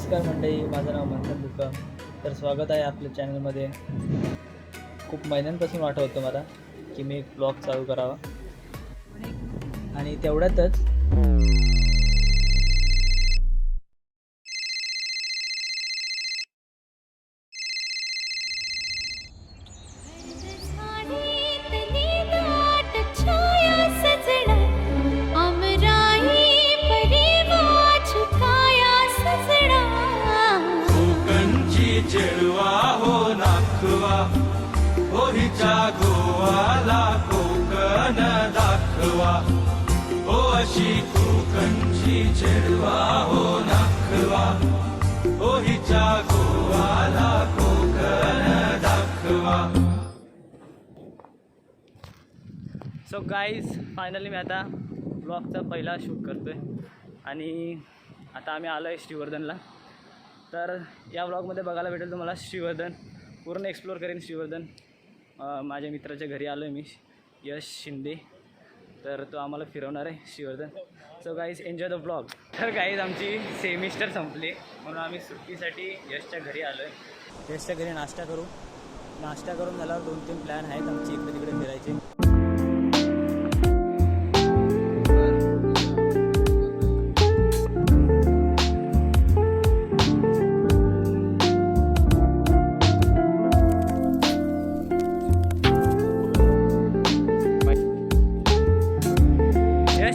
नमस्कार मंडळी, माझं नाव मंथन बुक्कम. तर स्वागत आहे आपल्या चॅनलमध्ये. खूप महिन्यांपासून वाटत होतं मला की मी एक ब्लॉग चालू करावा आणि तेवढ्यातच चेडवा हो नाखवा हो हिच्या गोवाला कोकण दाखवा हो अशी कोकणची चेडवा हो नाखवा हो हिच्या गोवाला कोकण दाखवा. सो गाईज, फायनली मी आता ब्लॉगचा पहिला शूट करतोय आणि आता आम्ही आलो आहे श्रीवर्धनला. तर या ब्लॉगमध्ये बघायला भेटेल तुम्हाला श्रीवर्धन. पूर्ण एक्सप्लोअर करेन श्रीवर्धन. माझ्या मित्राच्या घरी आलो आहे मी, यश शिंदे. तर तो आम्हाला फिरवणार आहे Shrivardhan. So guys, enjoy the blog. तर गाईज, आमची सेमिस्टर संपली म्हणून आम्ही सुट्टीसाठी यशच्या घरी आलो आहे. यशच्या घरी नाश्ता करू. नाश्ता करून झाल्यावर 2-3 प्लॅन आहेत आमची इकडे तिकडे फिरायचे.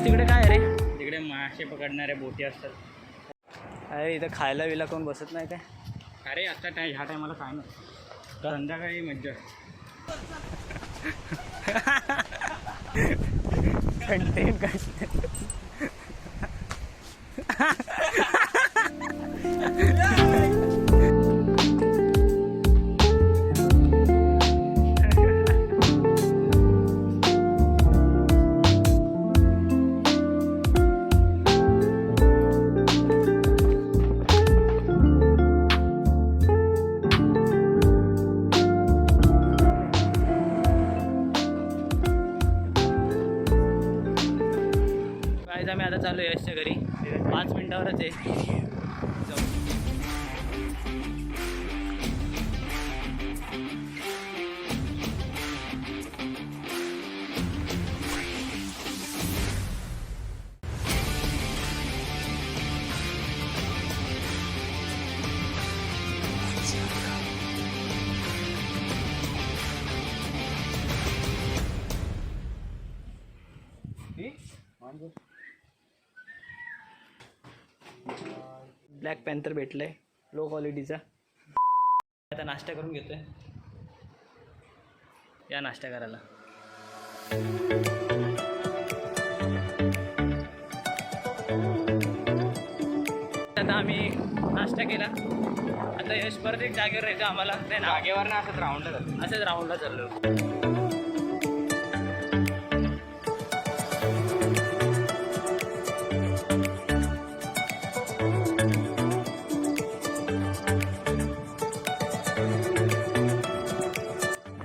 तिकडे काय रे? तिकडे मासे पकडणाऱ्या बोटी असतात. अरे इथं खायला विला कोण बसत नाही काय? अरे आता काय ह्या टायमाला काय नाही, संध्याकाळी मज्जा. कंटेंट आम्ही आता चालू आहे यशच्या घरी. 5 मिनिटावरच आहे. ब्लॅक पॅन्थर भेटलंय लो क्वालिटीचा. आता नाश्ता करून घेतोय. या नाश्ता करायला. आता आम्ही नाश्ता केला. आता यश परत एक जागेवर राहायचं आम्हाला. नाही, जागेवर ना, असंच राऊंडला चाललो.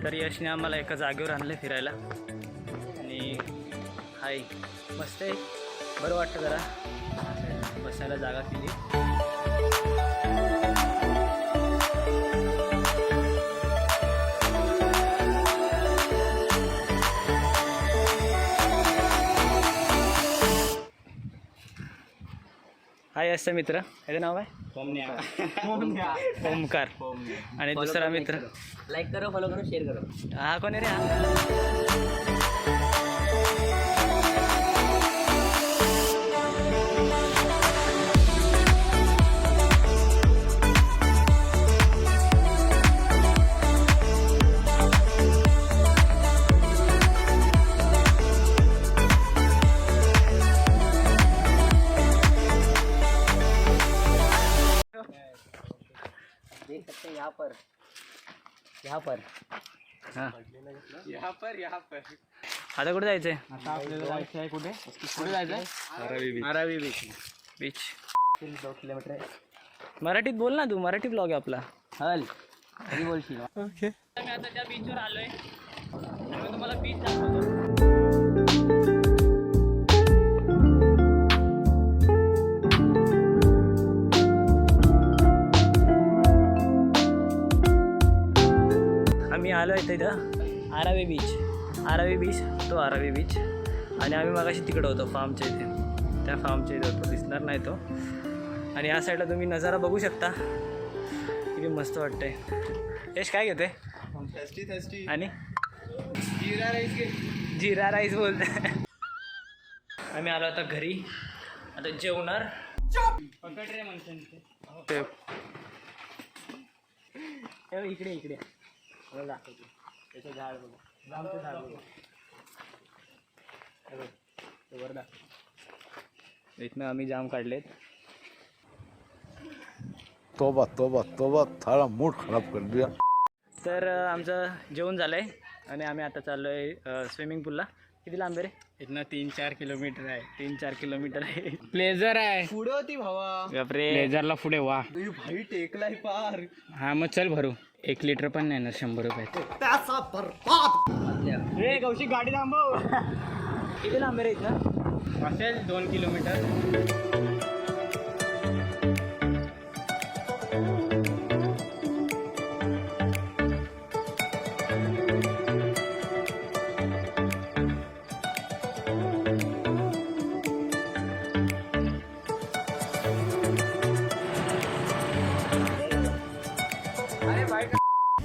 तर यशने आम्हाला एका जागेवर आणलं फिरायला आणि हाय मस्त आहे. बरं वाटतं जरा बसायला जागा केली. हाय यशचा मित्र, याचं नाव आहे ओमकार. आणि दुसरा मित्र, लाइक करो, फॉलो करो, शेयर करो. हा कोण आहे रे? हा देख सकते हैं यहाँ पर हां, यहाँ पर आता कुठे जायचंय? आता आपल्याला जायचं आहे. कुठे जायचं आहे? धारावी बीच. 2 किलोमीटर आहे. मराठीत बोल ना तू, मराठी ब्लॉग आहे आपला. हल कधी बोलशील? ओके. मी आता त्या बीचवर आलोय. मी तुम्हाला बीच दाखवतो. आलो आहे इथं आरावी बीच तो आरावी बीच. आणि आम्ही मगाशी तिकडं होतो फार्मच्या इथे, त्या फार्मच्या इथे होतो, दिसणार नाही तो. आणि या साईडला तुम्ही नजारा बघू शकता, किती मस्त वाटतंय. यश काय घेते? आणि जिरा राईस बोलते. आम्ही आलो आता घरी, आता जेवणार. पकड रे माणसांचे इकडे मला दाखवतो. त्याचं झाड बघा, जामचं झाड बघा, वर दाखव. इथनं आम्ही जाम काढलेत. तोबा तोबा तोबा, थाळा मूड खराब कर दिया. तर आमचं जेवण झालं आहे आणि आम्ही आता चाललो आहे स्विमिंग पूलला. किती लांब आहे रे? इथनं 3-4 किलोमीटर आहे. 3-4 किलोमीटर आहे. प्लेजर आहे पुढे होती भावा. बापरे, प्लेजरला पुढे वा. भाई टेकलाय पार. हा मग चल भरू. 1 लिटर पण नाही ना, 100 रुपये. रे कौशिक गाडी थांबव. किती लांब आहे रे इथनं? असेल 2 किलोमीटर.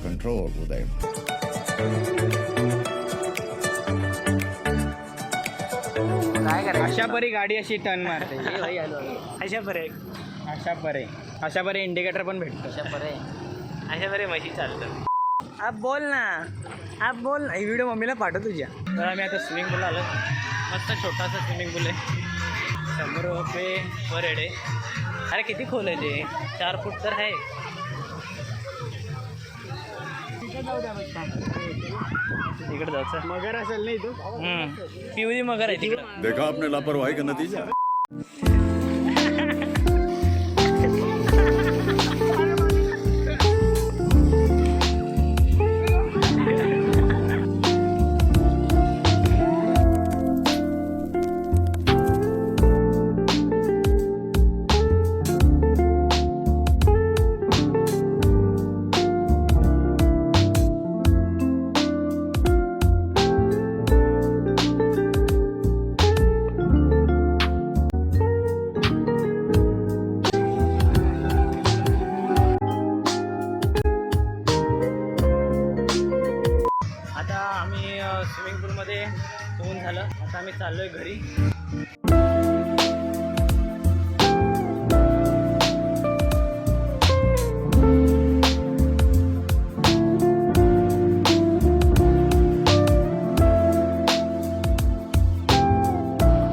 कंट्रोल उदय. काय करायचं? अशा परी गाडी अशी टर्न मारते. हे भाई आलो. अशा परी इंडिकेटर पण भेटतो. अशा बरे म्हशी चालतं. आप बोल ना, ही व्हिडिओ मम्मीला पाठव तुझ्या. तर आम्ही आता स्विमिंग पूल आलो. मस्त छोटासा स्विमिंग पूल आहे, 100 रुपये पर हेड आहे. अरे किती खोल आहे ते, 4 फूट तर आहे. तिकडे जायचं. मगर असेल नाही तू. पिवळी मगर आहे तिकडं. देखा आपने लापरवाही का नतीजा. स्विमिंग पूलमध्ये पोहून झालं. आता आम्ही चाललो आहे घरी.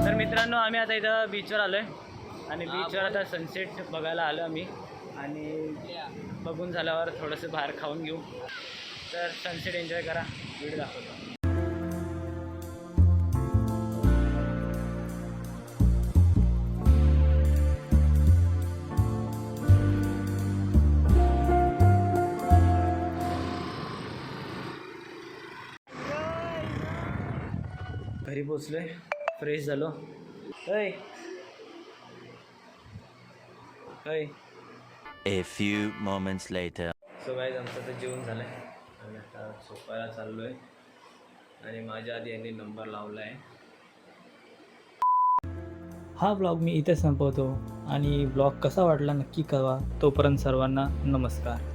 तर मित्रांनो, आम्ही आता इथं बीचवर आलो आहे आणि बीचवर आता सनसेट बघायला आलो आम्ही. आणि बघून झाल्यावर थोडंसं बाहेर खाऊन घेऊ. तर सनसेट एन्जॉय करा, व्हिडिओ दाखवतो. घरी पोचलोय, फ्रेश झालो. A few moments later. So guys, आमचं तर जेवण झालं आहे. आम्ही आता झोपायला चाललो आहे आणि माझ्या आधी यांनी नंबर लावला आहे. हा ब्लॉग मी इथे संपवतो आणि ब्लॉग कसा वाटला नक्की कळवा. तोपर्यंत सर्वांना नमस्कार.